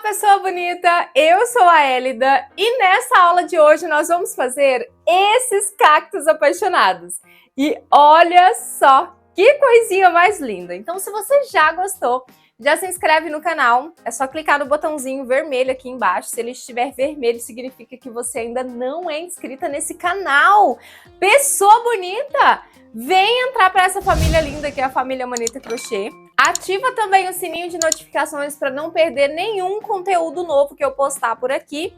Pessoa bonita, eu sou a Elida e nessa aula de hoje nós vamos fazer esses cactos apaixonados. E olha só que coisinha mais linda! Então, se você já gostou, já se inscreve no canal, é só clicar no botãozinho vermelho aqui embaixo. Se ele estiver vermelho, significa que você ainda não é inscrita nesse canal. Pessoa bonita, vem entrar para essa família linda que é a família Manita Crochê. Ativa também o sininho de notificações para não perder nenhum conteúdo novo que eu postar por aqui.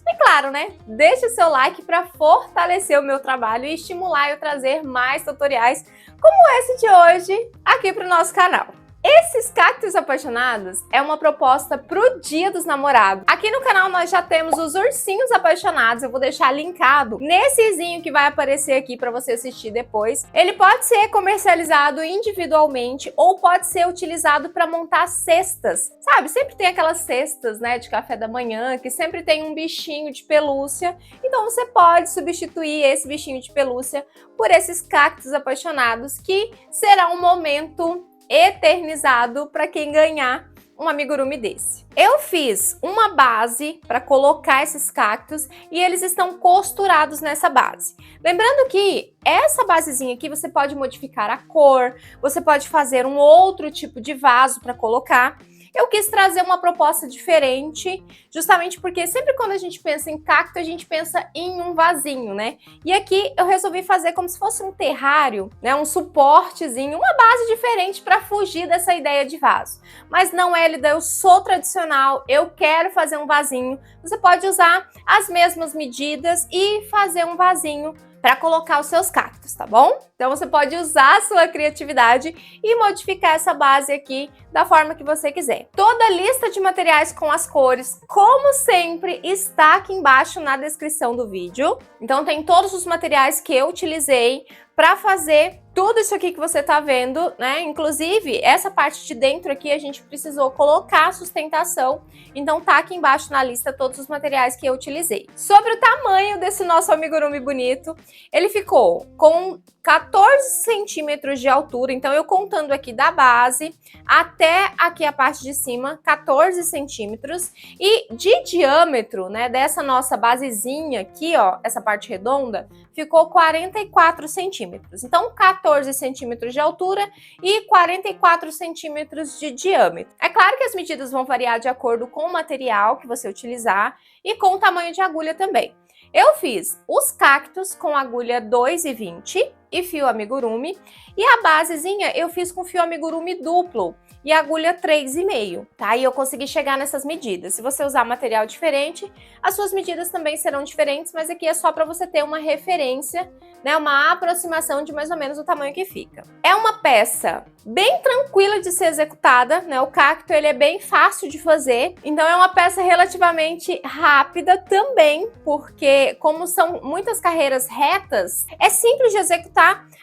E claro, né? Deixe o seu like para fortalecer o meu trabalho e estimular eu trazer mais tutoriais como esse de hoje aqui para o nosso canal. Esses cactos apaixonados é uma proposta pro Dia dos Namorados. Aqui no canal nós já temos os ursinhos apaixonados, eu vou deixar linkado nessezinho que vai aparecer aqui para você assistir depois. Ele pode ser comercializado individualmente ou pode ser utilizado para montar cestas. Sabe, sempre tem aquelas cestas, né, de café da manhã, que sempre tem um bichinho de pelúcia. Então você pode substituir esse bichinho de pelúcia por esses cactos apaixonados, que será um momento eternizado para quem ganhar um amigurumi desse. Eu fiz uma base para colocar esses cactos e eles estão costurados nessa base. Lembrando que essa basezinha aqui você pode modificar a cor, você pode fazer um outro tipo de vaso para colocar. Eu quis trazer uma proposta diferente, justamente porque sempre quando a gente pensa em cacto, a gente pensa em um vasinho, né? E aqui eu resolvi fazer como se fosse um terrário, né? Um suportezinho, uma base diferente para fugir dessa ideia de vaso. Mas não, Elida, eu sou tradicional, eu quero fazer um vasinho. Você pode usar as mesmas medidas e fazer um vasinho para colocar os seus cactos, tá bom? Então você pode usar a sua criatividade e modificar essa base aqui da forma que você quiser. Toda a lista de materiais com as cores, como sempre, está aqui embaixo na descrição do vídeo. Então tem todos os materiais que eu utilizei para fazer tudo isso aqui que você tá vendo, né? Inclusive, essa parte de dentro aqui a gente precisou colocar a sustentação, então tá aqui embaixo na lista todos os materiais que eu utilizei. Sobre o tamanho desse nosso amigurumi bonito, ele ficou com 14 centímetros de altura, então eu contando aqui da base até aqui a parte de cima, 14 centímetros, e de diâmetro, né, dessa nossa basezinha aqui, ó, essa parte redonda, ficou 44 centímetros. Então, 14 centímetros de altura e 44 centímetros de diâmetro. É claro que as medidas vão variar de acordo com o material que você utilizar e com o tamanho de agulha também. Eu fiz os cactos com agulha 2,20 e fio amigurumi, e a basezinha eu fiz com fio amigurumi duplo e agulha 3,5, tá? E eu consegui chegar nessas medidas. Se você usar material diferente, as suas medidas também serão diferentes, mas aqui é só para você ter uma referência, né? Uma aproximação de mais ou menos o tamanho que fica. É uma peça bem tranquila de ser executada, né? O cacto, ele é bem fácil de fazer, então é uma peça relativamente rápida também, porque como são muitas carreiras retas, é simples de executar.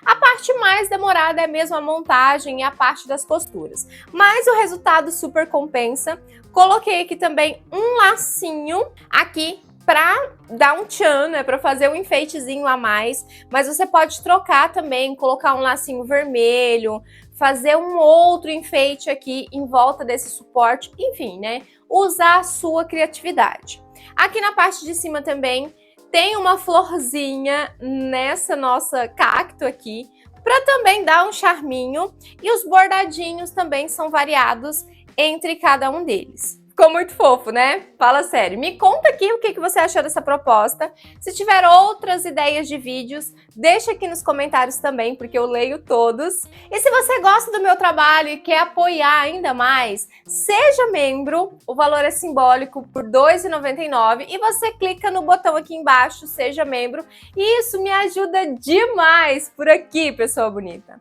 A parte mais demorada é mesmo a montagem e a parte das costuras, mas o resultado super compensa. Coloquei aqui também um lacinho aqui para dar um tchan, né, para fazer um enfeitezinho a mais, mas você pode trocar também, colocar um lacinho vermelho, fazer um outro enfeite aqui em volta desse suporte, enfim, né, usar a sua criatividade. Aqui na parte de cima também tem uma florzinha nessa nossa cacto aqui, para também dar um charminho, e os bordadinhos também são variados entre cada um deles. Ficou muito fofo, né? Fala sério. Me conta aqui o que você achou dessa proposta. Se tiver outras ideias de vídeos, deixa aqui nos comentários também, porque eu leio todos. E se você gosta do meu trabalho e quer apoiar ainda mais, seja membro. O valor é simbólico por R$ 2,99 e você clica no botão aqui embaixo, seja membro. E isso me ajuda demais por aqui, pessoa bonita.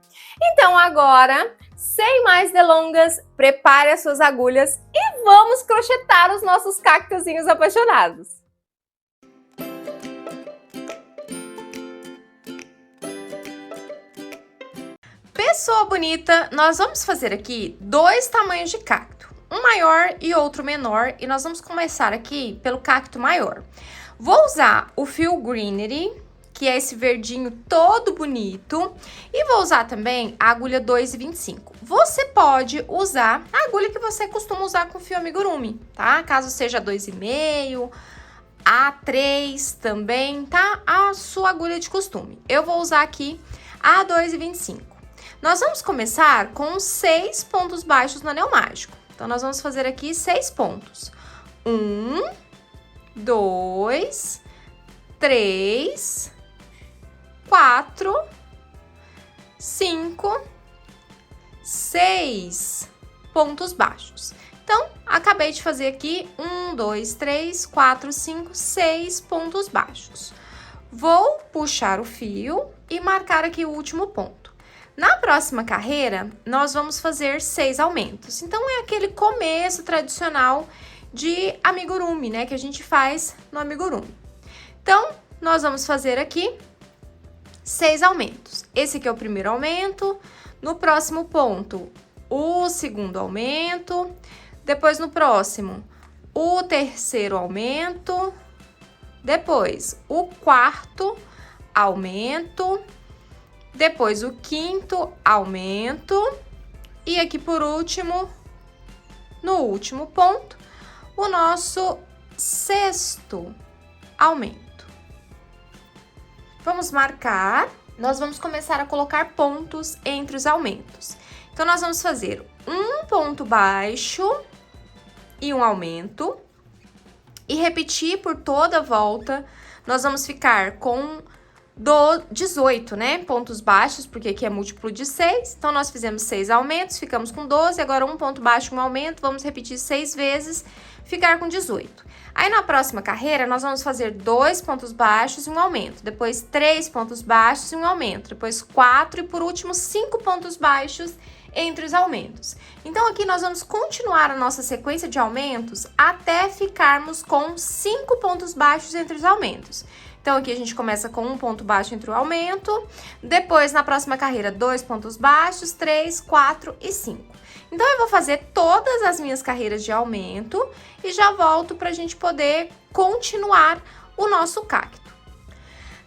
Então agora, sem mais delongas, prepare as suas agulhas e vamos crochetar os nossos cactozinhos apaixonados. Pessoa bonita, nós vamos fazer aqui dois tamanhos de cacto, um maior e outro menor, e nós vamos começar aqui pelo cacto maior. Vou usar o fio Greenery, que é esse verdinho todo bonito. E vou usar também a agulha 2,25. Você pode usar a agulha que você costuma usar com fio amigurumi, tá? Caso seja 2,5, A3 também, tá? A sua agulha de costume. Eu vou usar aqui a 2,25. Nós vamos começar com 6 pontos baixos no anel mágico. Então, nós vamos fazer aqui 6 pontos. 1, 2, 3, 4, 5, 6 pontos baixos. Então, acabei de fazer aqui 1, 2, 3, 4, 5, 6 pontos baixos. Vou puxar o fio e marcar aqui o último ponto. Na próxima carreira, nós vamos fazer 6 aumentos. Então, é aquele começo tradicional de amigurumi, né? Que a gente faz no amigurumi. Então, nós vamos fazer aqui 6 aumentos. Esse aqui é o primeiro aumento. No próximo ponto, o segundo aumento. Depois, no próximo, o terceiro aumento. Depois, o quarto aumento. Depois, o quinto aumento. E aqui, por último, no último ponto, o nosso sexto aumento. Vamos marcar. Nós vamos começar a colocar pontos entre os aumentos. Então, nós vamos fazer um ponto baixo e um aumento. E repetir por toda a volta. Nós vamos ficar com 18, né? Pontos baixos, porque aqui é múltiplo de 6. Então, nós fizemos 6 aumentos, ficamos com 12. Agora, um ponto baixo, um aumento. Vamos repetir 6 vezes, ficar com 18. Aí, na próxima carreira, nós vamos fazer 2 pontos baixos e um aumento. Depois, 3 pontos baixos e um aumento. Depois, 4 e, por último, 5 pontos baixos entre os aumentos. Então, aqui nós vamos continuar a nossa sequência de aumentos até ficarmos com 5 pontos baixos entre os aumentos. Então, aqui a gente começa com um ponto baixo entre o aumento. Depois, na próxima carreira, 2 pontos baixos, 3, 4 e 5. Então, eu vou fazer todas as minhas carreiras de aumento e já volto para a gente poder continuar o nosso cacto.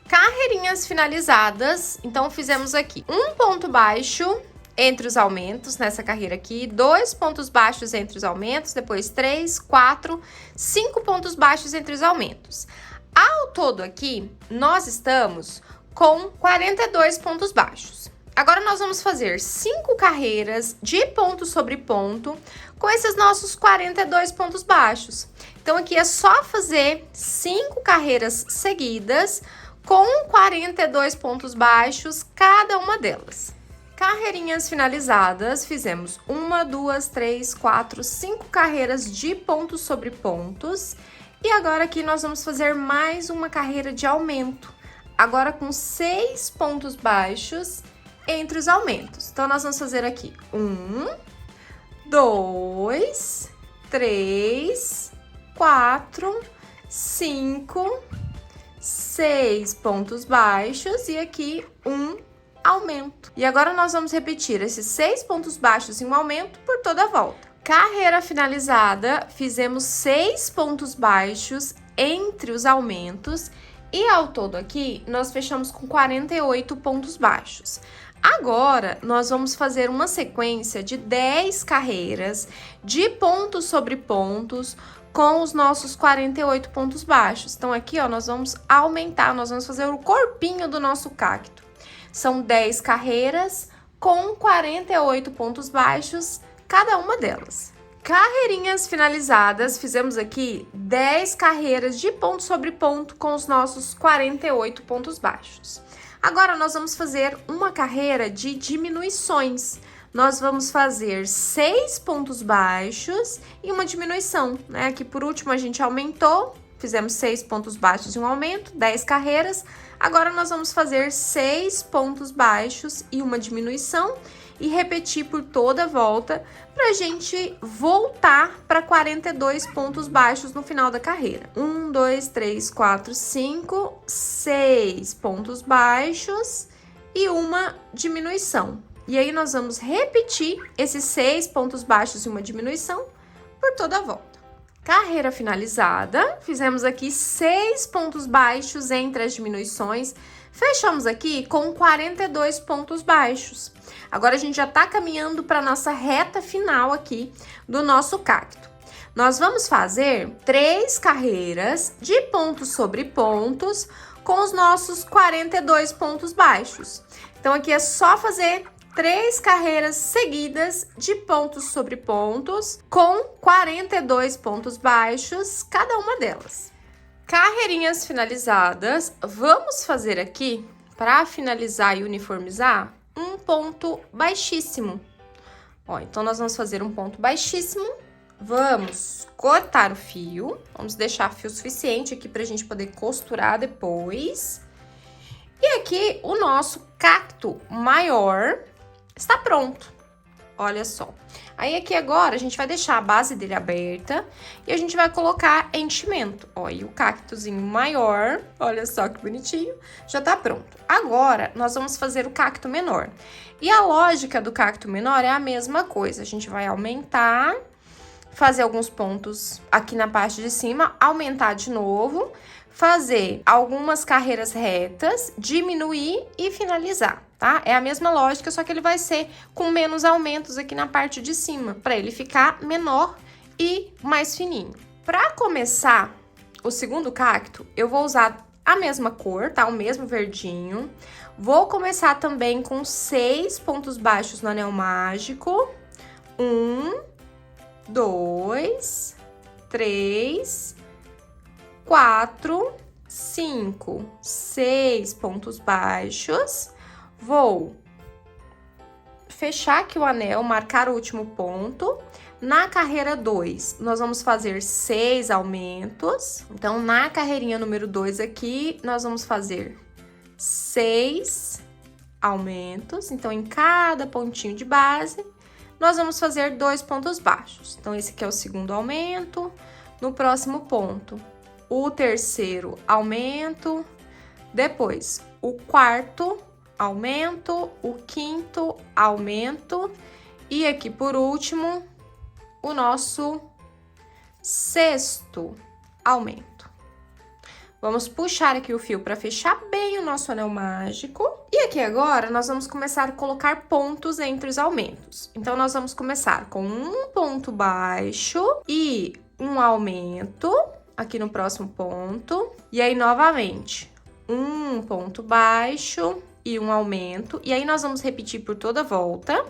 Carreirinhas finalizadas. Então, fizemos aqui um ponto baixo entre os aumentos, nessa carreira aqui, 2 pontos baixos entre os aumentos, depois 3, 4, 5 pontos baixos entre os aumentos. Ao todo aqui, nós estamos com 42 pontos baixos. Agora, nós vamos fazer 5 carreiras de ponto sobre ponto com esses nossos 42 pontos baixos. Então, aqui é só fazer 5 carreiras seguidas com 42 pontos baixos, cada uma delas. Carreirinhas finalizadas, fizemos 1, 2, 3, 4, 5 carreiras de pontos sobre pontos. E agora aqui nós vamos fazer mais uma carreira de aumento, agora com 6 pontos baixos entre os aumentos. Então, nós vamos fazer aqui 1, 2, 3, 4, 5, 6 pontos baixos e aqui um aumento. E agora nós vamos repetir esses 6 pontos baixos e um aumento por toda a volta. Carreira finalizada, fizemos 6 pontos baixos entre os aumentos e ao todo aqui nós fechamos com 48 pontos baixos. Agora, nós vamos fazer uma sequência de 10 carreiras de pontos sobre pontos com os nossos 48 pontos baixos. Então, aqui, ó, nós vamos aumentar, nós vamos fazer o corpinho do nosso cacto. São 10 carreiras com 48 pontos baixos, cada uma delas. Carreirinhas finalizadas, fizemos aqui 10 carreiras de ponto sobre ponto com os nossos 48 pontos baixos. Agora, nós vamos fazer uma carreira de diminuições. Nós vamos fazer 6 pontos baixos e uma diminuição, né? Aqui, por último, a gente aumentou, fizemos 6 pontos baixos e um aumento, 10 carreiras. Agora, nós vamos fazer 6 pontos baixos e uma diminuição e repetir por toda a volta para a gente voltar para 42 pontos baixos no final da carreira. 1, 2, 3, 4, 5, 6 pontos baixos e uma diminuição. E aí, nós vamos repetir esses 6 pontos baixos e uma diminuição por toda a volta. Carreira finalizada, fizemos aqui 6 pontos baixos entre as diminuições, Fechamos aqui com 42 pontos baixos. Agora a gente já tá caminhando para nossa reta final aqui do nosso cacto. Nós vamos fazer 3 carreiras de pontos sobre pontos com os nossos 42 pontos baixos. Então, aqui é só fazer 3 carreiras seguidas de pontos sobre pontos com 42 pontos baixos, cada uma delas. Carreirinhas finalizadas, vamos fazer aqui, para finalizar e uniformizar, um ponto baixíssimo. Ó, então, nós vamos fazer um ponto baixíssimo, vamos cortar o fio, vamos deixar fio suficiente aqui pra gente poder costurar depois. E aqui, o nosso cacto maior está pronto. Olha só. Aí, aqui agora, a gente vai deixar a base dele aberta e a gente vai colocar enchimento. Ó, e o cactozinho maior, olha só que bonitinho, já tá pronto. Agora, nós vamos fazer o cacto menor. E a lógica do cacto menor é a mesma coisa. A gente vai aumentar, fazer alguns pontos aqui na parte de cima, aumentar de novo, fazer algumas carreiras retas, diminuir e finalizar, tá? É a mesma lógica, só que ele vai ser com menos aumentos aqui na parte de cima, para ele ficar menor e mais fininho. Para começar o segundo cacto, eu vou usar a mesma cor, tá? O mesmo verdinho. Vou começar também com 6 pontos baixos no anel mágico. 1, 2, 3, 4, 5, 6 pontos baixos. Vou fechar aqui o anel, marcar o último ponto. Na carreira 2, nós vamos fazer 6 aumentos. Então, na carreirinha número 2 aqui, nós vamos fazer 6 aumentos. Então, em cada pontinho de base, nós vamos fazer 2 pontos baixos. Então, esse aqui é o segundo aumento. No próximo ponto, o terceiro aumento, depois o quarto aumento, o quinto aumento e aqui por último o nosso sexto aumento. Vamos puxar aqui o fio para fechar bem o nosso anel mágico. E aqui agora nós vamos começar a colocar pontos entre os aumentos. Então, nós vamos começar com um ponto baixo e um aumento aqui no próximo ponto. E aí, novamente, um ponto baixo e um aumento. E aí, nós vamos repetir por toda a volta.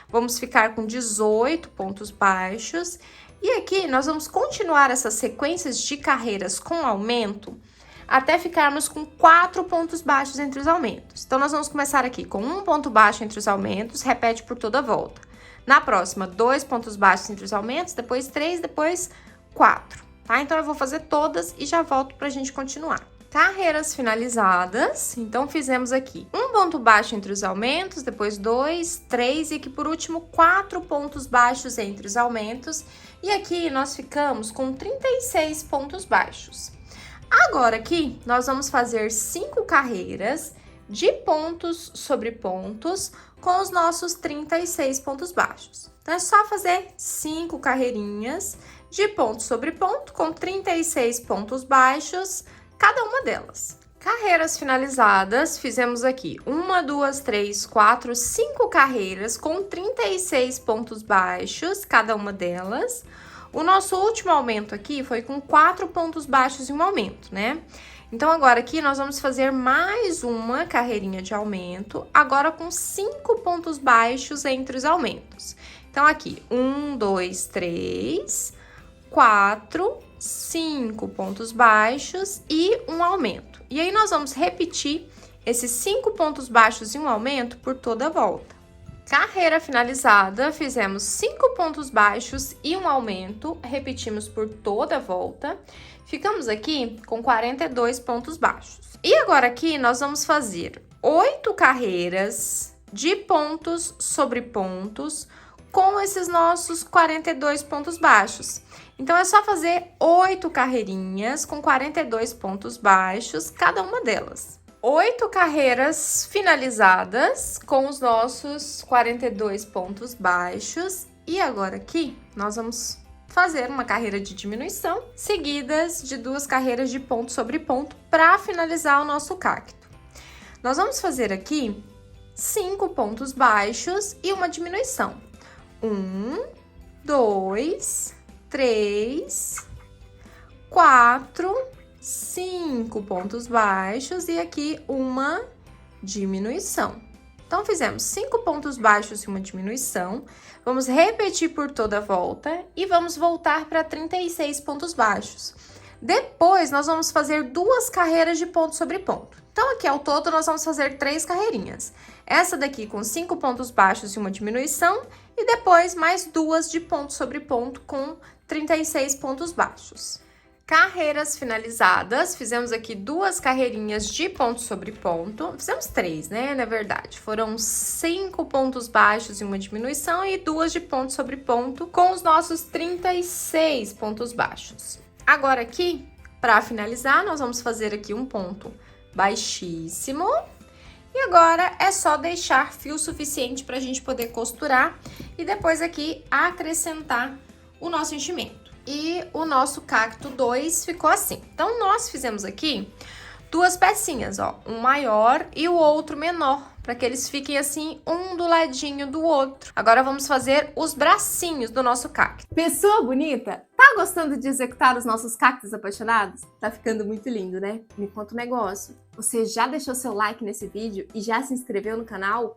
Vamos ficar com 18 pontos baixos. E aqui, nós vamos continuar essas sequências de carreiras com aumento até ficarmos com 4 pontos baixos entre os aumentos. Então, nós vamos começar aqui com um ponto baixo entre os aumentos, repete por toda a volta. Na próxima, 2 pontos baixos entre os aumentos, depois 3, depois 4, tá? Então, eu vou fazer todas e já volto pra gente continuar. Carreiras finalizadas, então fizemos aqui um ponto baixo entre os aumentos, depois 2, 3 e aqui por último 4 pontos baixos entre os aumentos. E aqui nós ficamos com 36 pontos baixos. Agora aqui nós vamos fazer 5 carreiras de pontos sobre pontos com os nossos 36 pontos baixos. Então é só fazer 5 carreirinhas de ponto sobre ponto com 36 pontos baixos, cada uma delas. Carreiras finalizadas, fizemos aqui 1, 2, 3, 4, 5 carreiras com 36 pontos baixos, cada uma delas. O nosso último aumento aqui foi com 4 pontos baixos e um aumento, né? Então, agora aqui nós vamos fazer mais uma carreirinha de aumento, agora com 5 pontos baixos entre os aumentos. Então, aqui, 1, 2, 3, 4, 5 pontos baixos e um aumento. E aí, nós vamos repetir esses 5 pontos baixos e um aumento por toda a volta. Carreira finalizada, fizemos 5 pontos baixos e um aumento, repetimos por toda a volta. Ficamos aqui com 42 pontos baixos. E agora aqui nós vamos fazer 8 carreiras de pontos sobre pontos com esses nossos 42 pontos baixos. Então, é só fazer 8 carreirinhas com 42 pontos baixos, cada uma delas. 8 carreiras finalizadas com os nossos 42 pontos baixos. E agora aqui, nós vamos fazer uma carreira de diminuição, seguidas de 2 carreiras de ponto sobre ponto para finalizar o nosso cacto. Nós vamos fazer aqui 5 pontos baixos e uma diminuição. 1, 2, 3, 4, 5 pontos baixos e aqui uma diminuição. Então, fizemos 5 pontos baixos e uma diminuição. Vamos repetir por toda a volta e vamos voltar para 36 pontos baixos. Depois, nós vamos fazer 2 carreiras de ponto sobre ponto. Então, aqui ao todo, nós vamos fazer 3 carreirinhas. Essa daqui com 5 pontos baixos e uma diminuição. E depois, mais 2 de ponto sobre ponto com 36 pontos baixos. Carreiras finalizadas, fizemos aqui 2 carreirinhas de ponto sobre ponto, fizemos 3, né, na verdade, foram 5 pontos baixos e uma diminuição e 2 de ponto sobre ponto com os nossos 36 pontos baixos. Agora aqui, para finalizar, nós vamos fazer aqui um ponto baixíssimo e agora é só deixar fio suficiente para a gente poder costurar e depois aqui acrescentar o nosso enchimento. E o nosso cacto 2 ficou assim. Então, nós fizemos aqui 2 pecinhas, ó. Um maior e o outro menor, para que eles fiquem assim, um do ladinho do outro. Agora, vamos fazer os bracinhos do nosso cacto. Pessoa bonita, tá gostando de executar os nossos cactos apaixonados? Tá ficando muito lindo, né? Me conta um negócio. Você já deixou seu like nesse vídeo e já se inscreveu no canal?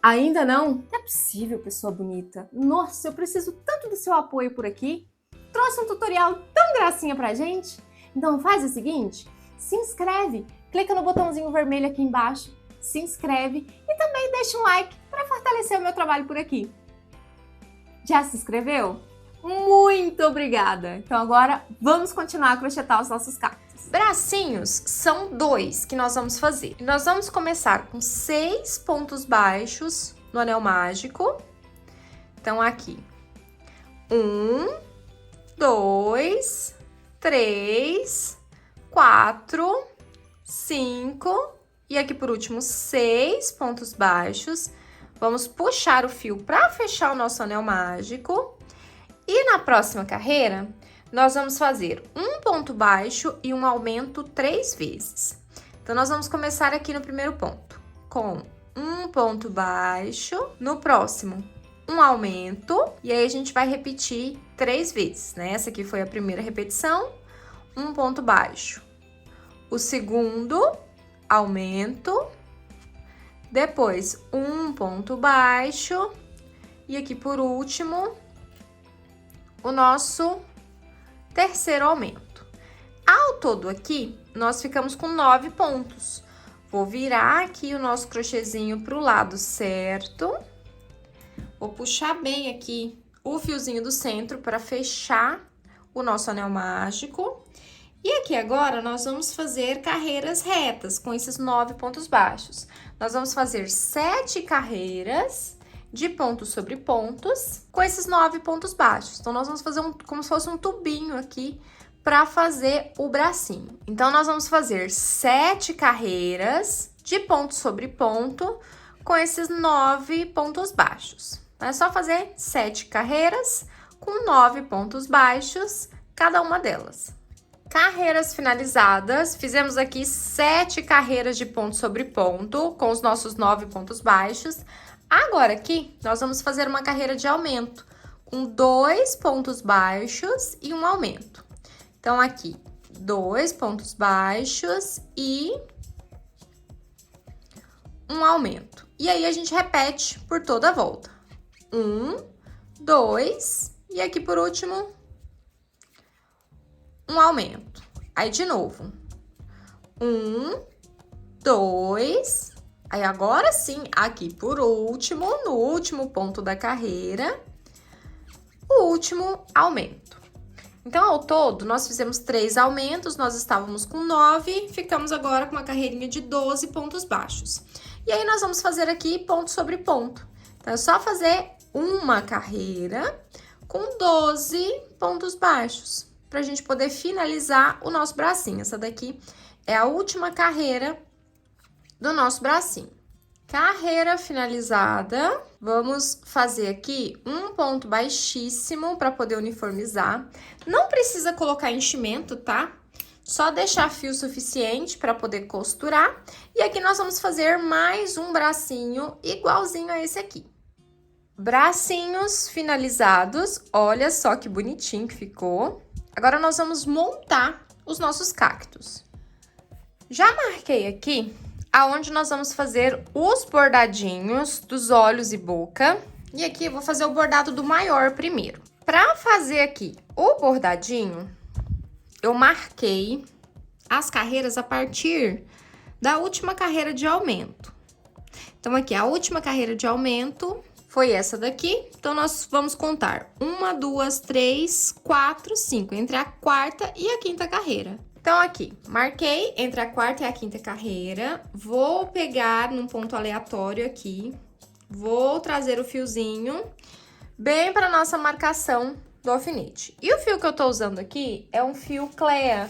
Ainda não? Não é possível, pessoa bonita. Nossa, eu preciso tanto do seu apoio por aqui. Trouxe um tutorial tão gracinha pra gente? Então faz o seguinte, se inscreve, clica no botãozinho vermelho aqui embaixo, se inscreve e também deixa um like para fortalecer o meu trabalho por aqui. Já se inscreveu? Muito obrigada! Então agora vamos continuar a crochetar os nossos cactos. Bracinhos são 2 que nós vamos fazer. Nós vamos começar com 6 pontos baixos no anel mágico. Então aqui, 1, 2, 3, 4, 5 e aqui por último 6 pontos baixos. Vamos puxar o fio para fechar o nosso anel mágico. E na próxima carreira, nós vamos fazer um ponto baixo e um aumento 3 vezes. Então, nós vamos começar aqui no primeiro ponto, com um ponto baixo, no próximo, um aumento, e aí a gente vai repetir 3 vezes, né? Essa aqui foi a primeira repetição, um ponto baixo. O segundo, aumento, depois um ponto baixo, e aqui por último, o nosso terceiro aumento. Ao todo aqui, nós ficamos com 9 pontos. Vou virar aqui o nosso crochêzinho para o lado certo. Vou puxar bem aqui o fiozinho do centro para fechar o nosso anel mágico. E aqui agora, nós vamos fazer carreiras retas com esses 9 pontos baixos. Nós vamos fazer 7 carreiras de pontos sobre pontos com esses 9 pontos baixos. Então, nós vamos fazer como se fosse um tubinho aqui para fazer o bracinho. Então, nós vamos fazer 7 carreiras de ponto sobre ponto com esses 9 pontos baixos. É só fazer 7 carreiras com 9 pontos baixos, cada uma delas. Carreiras finalizadas, fizemos aqui 7 carreiras de ponto sobre ponto com os nossos 9 pontos baixos. Agora aqui, nós vamos fazer uma carreira de aumento com 2 pontos baixos e um aumento. Então, aqui, 2 pontos baixos e um aumento. E aí, a gente repete por toda a volta. 1, 2, e aqui por último, um aumento. Aí, de novo, 1, 2, aí agora sim, aqui por último, no último ponto da carreira, o último aumento. Então, ao todo, nós fizemos 3 aumentos, nós estávamos com 9, ficamos agora com uma carreirinha de 12 pontos baixos. E aí, nós vamos fazer aqui ponto sobre ponto. Então, é só fazer uma carreira com 12 pontos baixos, para a gente poder finalizar o nosso bracinho. Essa daqui é a última carreira do nosso bracinho. Carreira finalizada, vamos fazer aqui um ponto baixíssimo para poder uniformizar. Não precisa colocar enchimento, tá? Só deixar fio suficiente para poder costurar. E aqui nós vamos fazer mais um bracinho igualzinho a esse aqui. Bracinhos finalizados, olha só que bonitinho que ficou. Agora nós vamos montar os nossos cactos. Já marquei aqui aonde nós vamos fazer os bordadinhos dos olhos e boca. E aqui eu vou fazer o bordado do maior primeiro. Para fazer aqui o bordadinho, eu marquei as carreiras a partir da última carreira de aumento. Então, aqui, a última carreira de aumento foi essa daqui. Então, nós vamos contar 1, 2, 3, 4, 5, entre a quarta e a quinta carreira. Então, aqui, marquei entre a quarta e a quinta carreira. Vou pegar num ponto aleatório aqui. Vou trazer o fiozinho bem para nossa marcação do alfinete. E o fio que eu tô usando aqui é um fio Clea,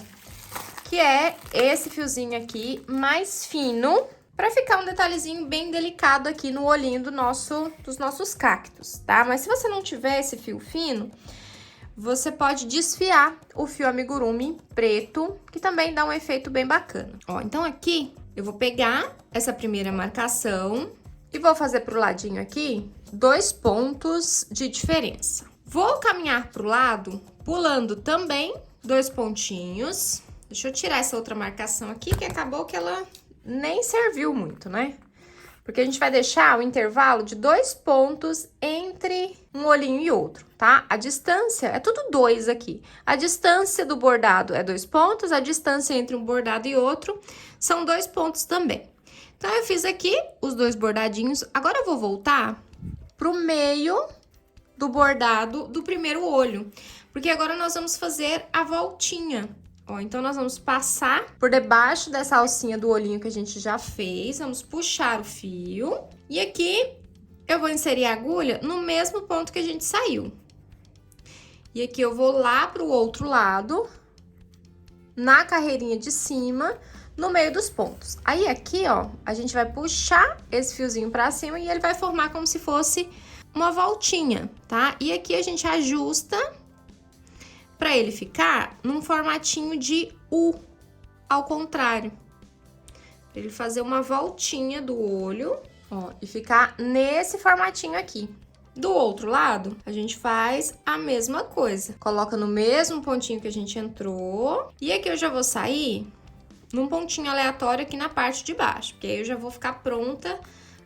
que é esse fiozinho aqui mais fino, para ficar um detalhezinho bem delicado aqui no olhinho dos nossos cactos, tá? Mas se você não tiver esse fio fino, você pode desfiar o fio amigurumi preto, que também dá um efeito bem bacana. Ó, então aqui eu vou pegar essa primeira marcação e vou fazer pro ladinho aqui 2 pontos de diferença. Vou caminhar pro lado, pulando também 2 pontinhos. Deixa eu tirar essa outra marcação aqui, que acabou que ela nem serviu muito, né? Porque a gente vai deixar o intervalo de 2 pontos entre um olhinho e outro, tá? A distância é tudo 2 aqui. A distância do bordado é 2 pontos, a distância entre um bordado e outro são 2 pontos também. Então, eu fiz aqui os 2 bordadinhos. Agora, eu vou voltar pro meio do bordado do primeiro olho, porque agora nós vamos fazer a voltinha. Ó, então, nós vamos passar por debaixo dessa alcinha do olhinho que a gente já fez, vamos puxar o fio, e aqui eu vou inserir a agulha no mesmo ponto que a gente saiu. E aqui eu vou lá pro outro lado, na carreirinha de cima, no meio dos pontos. Aí, aqui, ó, a gente vai puxar esse fiozinho pra cima e ele vai formar como se fosse uma voltinha, tá? E aqui a gente ajusta para ele ficar num formatinho de U, ao contrário. Pra ele fazer uma voltinha do olho, ó, e ficar nesse formatinho aqui. Do outro lado, a gente faz a mesma coisa. Coloca no mesmo pontinho que a gente entrou. E aqui eu já vou sair num pontinho aleatório aqui na parte de baixo, porque aí eu já vou ficar pronta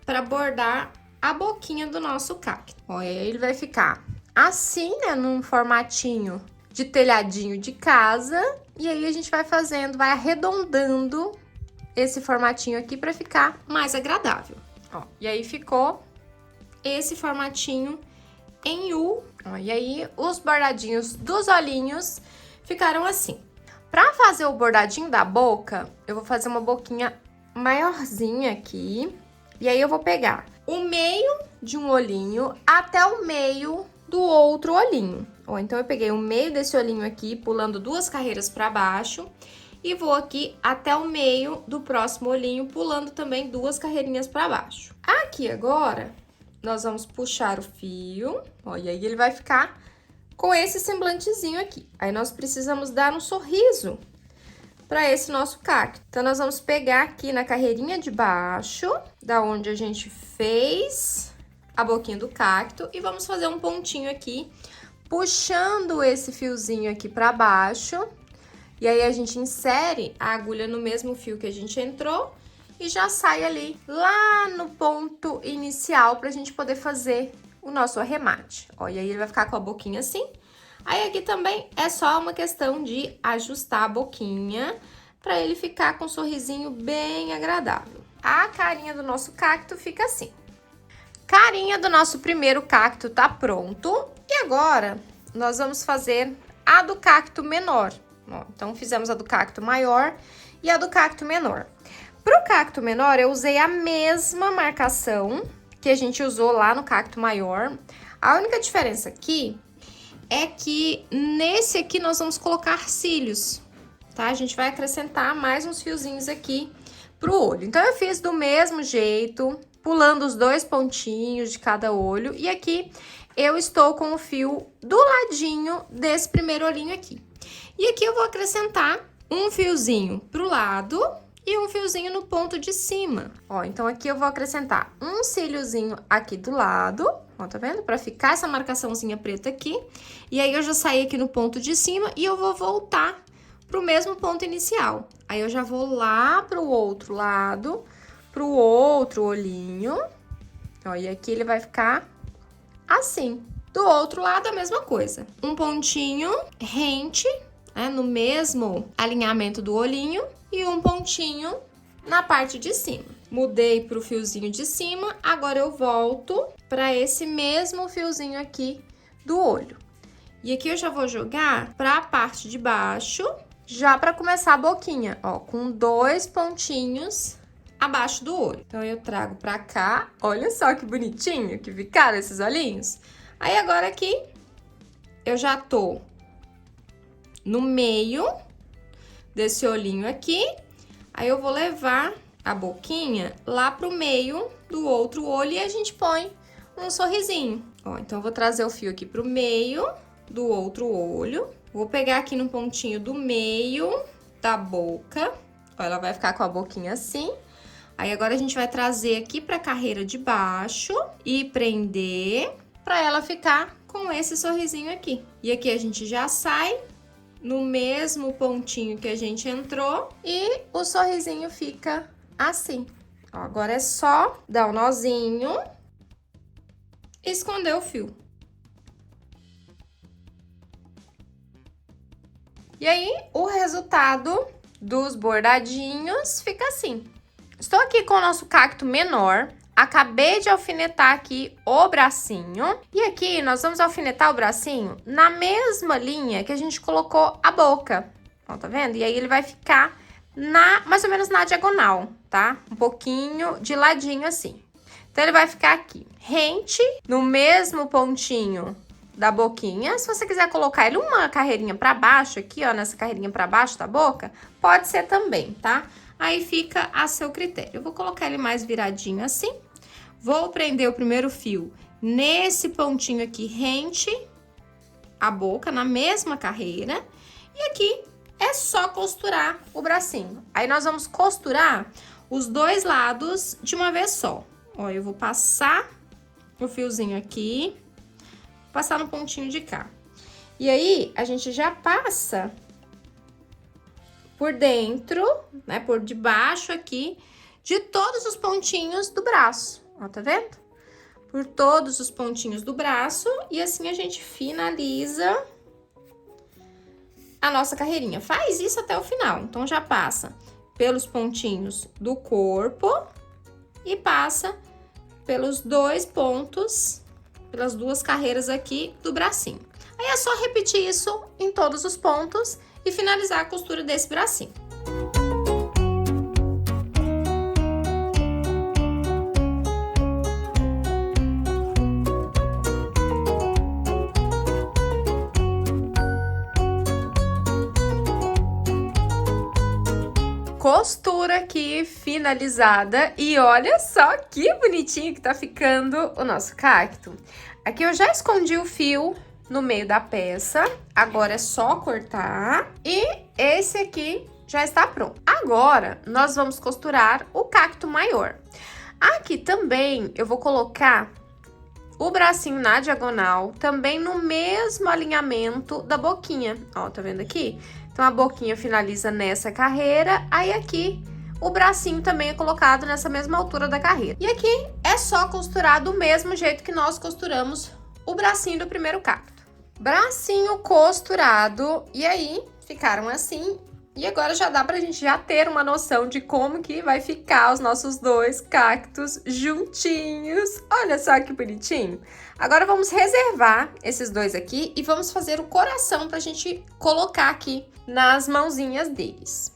para bordar a boquinha do nosso cacto. Ó, e aí ele vai ficar assim, né, num formatinho de telhadinho de casa, e aí a gente vai fazendo, vai arredondando esse formatinho aqui para ficar mais agradável. Ó, e aí ficou esse formatinho em U. Ó, e aí os bordadinhos dos olhinhos ficaram assim. Para fazer o bordadinho da boca, eu vou fazer uma boquinha maiorzinha aqui, e aí eu vou pegar o meio de um olhinho até o meio do outro olhinho. Ó, então, eu peguei o meio desse olhinho aqui, pulando 2 carreiras para baixo, e vou aqui até o meio do próximo olhinho, pulando também 2 carreirinhas para baixo. Aqui agora, nós vamos puxar o fio, ó, e aí ele vai ficar com esse semblantezinho aqui. Aí, nós precisamos dar um sorriso para esse nosso cacto. Então, nós vamos pegar aqui na carreirinha de baixo, da onde a gente fez a boquinha do cacto, e vamos fazer um pontinho aqui, puxando esse fiozinho aqui para baixo. E aí, a gente insere a agulha no mesmo fio que a gente entrou e já sai ali, lá no ponto inicial, pra gente poder fazer o nosso arremate. Ó, e aí, ele vai ficar com a boquinha assim. Aí, aqui também é só uma questão de ajustar a boquinha pra ele ficar com um sorrisinho bem agradável. A carinha do nosso cacto fica assim. Carinha do nosso primeiro cacto tá pronto. E agora, nós vamos fazer a do cacto menor. Ó, então, fizemos a do cacto maior e a do cacto menor. Pro cacto menor, eu usei a mesma marcação que a gente usou lá no cacto maior. A única diferença aqui é que nesse aqui nós vamos colocar cílios, tá? A gente vai acrescentar mais uns fiozinhos aqui pro olho. Então, eu fiz do mesmo jeito, pulando os 2 pontinhos de cada olho. E aqui eu estou com o fio do ladinho desse primeiro olhinho aqui. E aqui eu vou acrescentar um fiozinho pro lado e um fiozinho no ponto de cima. Ó, então aqui eu vou acrescentar um cíliozinho aqui do lado, ó, tá vendo? Pra ficar essa marcaçãozinha preta aqui. E aí eu já saí aqui no ponto de cima e eu vou voltar pro mesmo ponto inicial. Aí eu já vou lá pro outro lado, pro outro olhinho. Ó, e aqui ele vai ficar assim. Do outro lado a mesma coisa. Um pontinho rente, né, no mesmo alinhamento do olhinho e um pontinho na parte de cima. Mudei pro fiozinho de cima, agora eu volto para esse mesmo fiozinho aqui do olho. E aqui eu já vou jogar para a parte de baixo, já para começar a boquinha, ó, com 2 pontinhos abaixo do olho. Então eu trago para cá, olha só que bonitinho que ficaram esses olhinhos. Aí agora aqui eu já tô no meio desse olhinho aqui, aí eu vou levar a boquinha lá pro meio do outro olho e a gente põe um sorrisinho. Ó, então eu vou trazer o fio aqui pro meio do outro olho, vou pegar aqui no pontinho do meio da boca, ó, ela vai ficar com a boquinha assim. Aí agora a gente vai trazer aqui pra carreira de baixo e prender pra ela ficar com esse sorrisinho aqui. E aqui a gente já sai no mesmo pontinho que a gente entrou e o sorrisinho fica assim. Ó, agora é só dar um nozinho e esconder o fio. E aí, o resultado dos bordadinhos fica assim. Estou aqui com o nosso cacto menor. Acabei de alfinetar aqui o bracinho. E aqui nós vamos alfinetar o bracinho na mesma linha que a gente colocou a boca. Ó, tá vendo? E aí ele vai ficar mais ou menos na diagonal, tá? Um pouquinho de ladinho assim. Então ele vai ficar aqui, rente, no mesmo pontinho da boquinha. Se você quiser colocar ele uma carreirinha pra baixo aqui, ó, nessa carreirinha pra baixo da boca, pode ser também, tá? Aí fica a seu critério. Eu vou colocar ele mais viradinho assim. Vou prender o primeiro fio nesse pontinho aqui, rente a boca, na mesma carreira. E aqui é só costurar o bracinho. Aí nós vamos costurar os dois lados de uma vez só. Ó, eu vou passar o fiozinho aqui, passar no pontinho de cá. E aí, a gente já passa por dentro, né, por debaixo aqui, de todos os pontinhos do braço, ó, tá vendo? Por todos os pontinhos do braço, e assim a gente finaliza a nossa carreirinha. Faz isso até o final, então já passa pelos pontinhos do corpo e passa pelos 2 pontos, pelas 2 carreiras aqui do bracinho. Aí é só repetir isso em todos os pontos e finalizar a costura desse bracinho. Costura aqui finalizada e olha só que bonitinho que tá ficando o nosso cacto. Aqui eu já escondi o fio no meio da peça, agora é só cortar e esse aqui já está pronto. Agora nós vamos costurar o cacto maior. Aqui também eu vou colocar o bracinho na diagonal, também no mesmo alinhamento da boquinha, ó, tá vendo aqui? Então, a boquinha finaliza nessa carreira, aí aqui o bracinho também é colocado nessa mesma altura da carreira. E aqui é só costurar do mesmo jeito que nós costuramos o bracinho do primeiro cacto. Bracinho costurado, e aí ficaram assim. E agora já dá pra gente já ter uma noção de como que vai ficar os nossos 2 cactos juntinhos. Olha só que bonitinho. Agora vamos reservar esses 2 aqui e vamos fazer o coração pra gente colocar aqui nas mãozinhas deles.